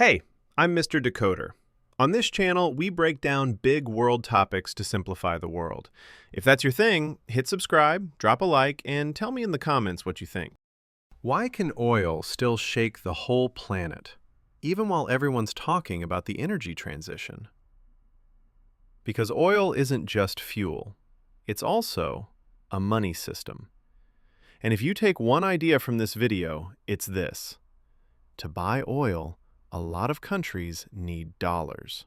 Hey, I'm Mr. Decoder. On this channel, we break down big world topics to simplify the world. If that's your thing, hit subscribe, drop a like, and tell me in the comments what you think. Why can oil still shake the whole planet, even while everyone's talking about the energy transition? Because oil isn't just fuel, it's also a money system. And if you take one idea from this video, it's this. To buy oil, a lot of countries need dollars.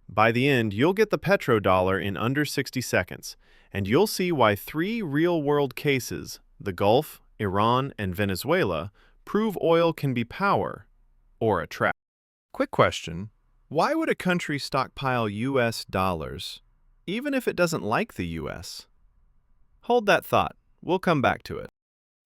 By the end, you'll get the petrodollar in under 60 seconds, and you'll see why three real-world cases, the Gulf, Iran, and Venezuela, prove oil can be power or a trap. Quick question. Why would a country stockpile US dollars, even if it doesn't like the US? Hold that thought. We'll come back to it.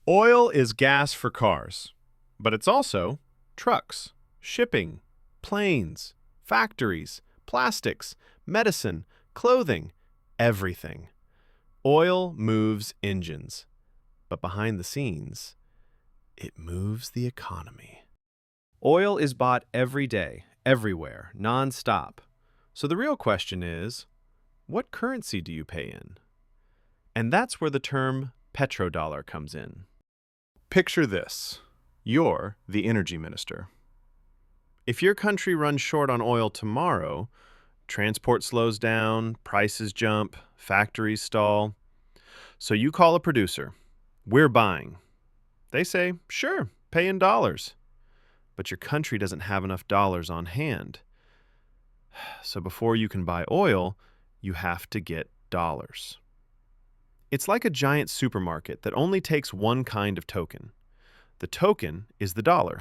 Oil is gas for cars, but it's also trucks, shipping, planes, factories, plastics, medicine, clothing, everything. Oil moves engines, but behind the scenes, it moves the economy. Oil is bought every day, everywhere, non-stop. So the real question is, what currency do you pay in? And that's where the term petrodollar comes in. Picture this. You're the energy minister. If your country runs short on oil tomorrow, transport slows down, prices jump, factories stall. So you call a producer. We're buying. They say, sure, pay in dollars. But your country doesn't have enough dollars on hand. So before you can buy oil, you have to get dollars. It's like a giant supermarket that only takes one kind of token. The token is the dollar.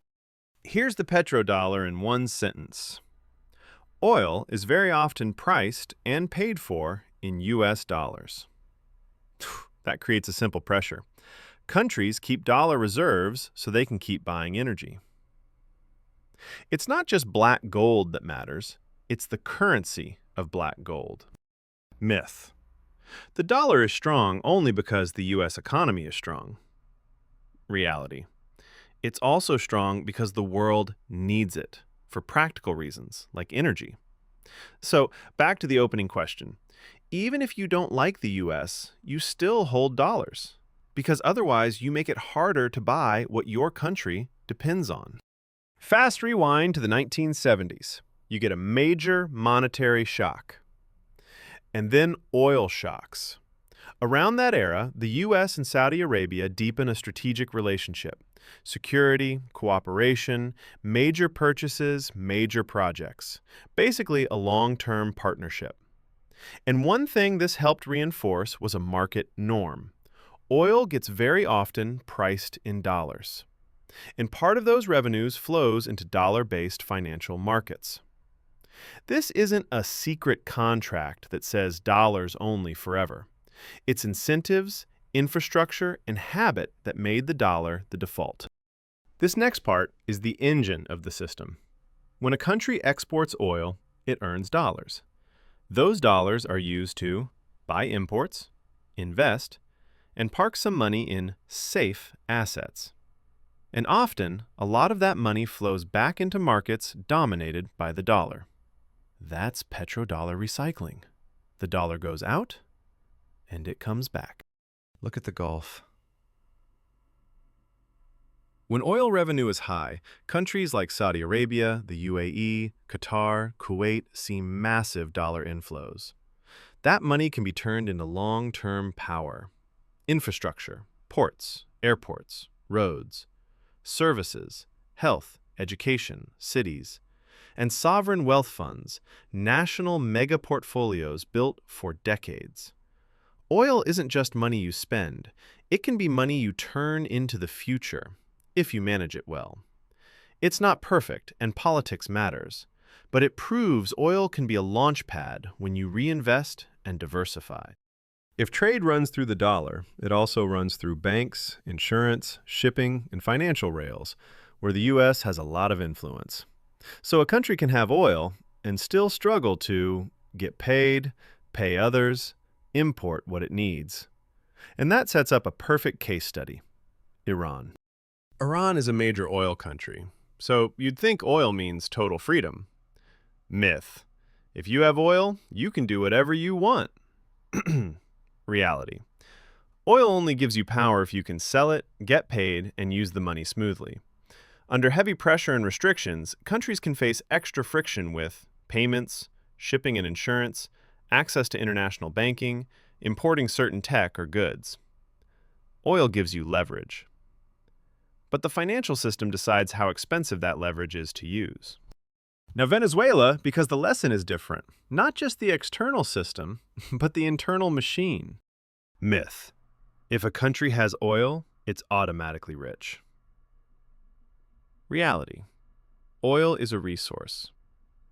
Here's the petrodollar in one sentence. Oil is very often priced and paid for in US dollars. That creates a simple pressure. Countries keep dollar reserves so they can keep buying energy. It's not just black gold that matters, it's the currency of black gold. Myth. The dollar is strong only because the US economy is strong. Reality. It's also strong because the world needs it for practical reasons, like energy. So, back to the opening question. Even if you don't like the US, you still hold dollars, because otherwise you make it harder to buy what your country depends on. Fast rewind to the 1970s. You get a major monetary shock. And then oil shocks. Around that era, the US and Saudi Arabia deepen a strategic relationship. Security, cooperation, major purchases, major projects. Basically, a long-term partnership. And one thing this helped reinforce was a market norm. Oil gets very often priced in dollars. And part of those revenues flows into dollar-based financial markets. This isn't a secret contract that says dollars only forever. It's incentives, infrastructure, and habit that made the dollar the default. This next part is the engine of the system. When a country exports oil, it earns dollars. Those dollars are used to buy imports, invest, and park some money in safe assets. And often, a lot of that money flows back into markets dominated by the dollar. That's petrodollar recycling. The dollar goes out, and it comes back. Look at the Gulf. When oil revenue is high, countries like Saudi Arabia, the UAE, Qatar, Kuwait see massive dollar inflows. That money can be turned into long-term power. Infrastructure, ports, airports, roads, services, health, education, cities, and sovereign wealth funds, national mega portfolios built for decades. Oil isn't just money you spend. It can be money you turn into the future, if you manage it well. It's not perfect, and politics matters, but it proves oil can be a launch pad when you reinvest and diversify. If trade runs through the dollar, it also runs through banks, insurance, shipping, and financial rails, where the U.S. has a lot of influence. So a country can have oil and still struggle to get paid, pay others, import what it needs. And that sets up a perfect case study: Iran. Iran is a major oil country, So you'd think oil means total freedom. Myth. If you have oil, you can do whatever you want. Reality. Oil only gives you power if you can sell it, get paid, and use the money smoothly. Under heavy pressure and restrictions, countries can face extra friction with payments, shipping and insurance, access to international banking, importing certain tech or goods. Oil gives you leverage. But the financial system decides how expensive that leverage is to use. Now, Venezuela, because the lesson is different, not just the external system, but the internal machine. Myth. If a country has oil, it's automatically rich. Reality. Oil is a resource.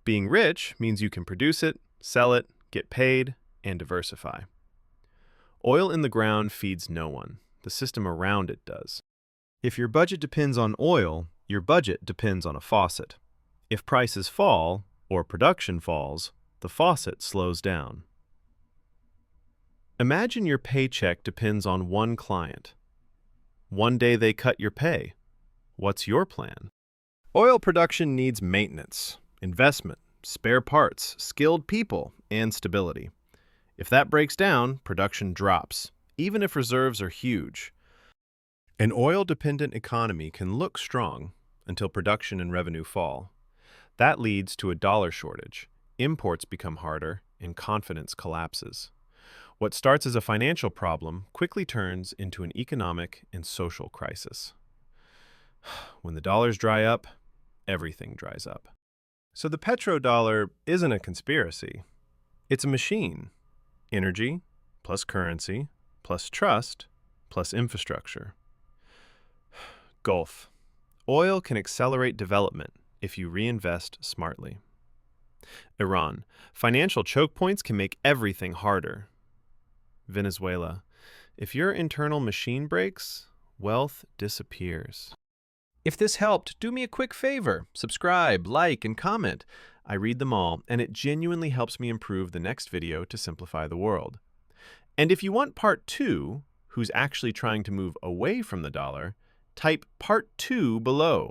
Being rich means you can produce it, sell it, get paid, and diversify. Oil in the ground feeds no one. The system around it does. If your budget depends on oil, your budget depends on a faucet. If prices fall, or production falls, the faucet slows down. Imagine your paycheck depends on one client. One day they cut your pay. What's your plan? Oil production needs maintenance, investment, spare parts, skilled people, and stability. If that breaks down, production drops, even if reserves are huge. An oil-dependent economy can look strong until production and revenue fall. That leads to a dollar shortage, imports become harder, and confidence collapses. What starts as a financial problem quickly turns into an economic and social crisis. When the dollars dry up, everything dries up. So the petrodollar isn't a conspiracy. It's a machine. Energy, plus currency, plus trust, plus infrastructure. Gulf. Oil can accelerate development if you reinvest smartly. Iran. Financial choke points can make everything harder. Venezuela. If your internal machine breaks, wealth disappears. If this helped, do me a quick favor. Subscribe, like, and comment. I read them all, and it genuinely helps me improve the next video to simplify the world. And if you want part 2, who's actually trying to move away from the dollar, type part 2 below.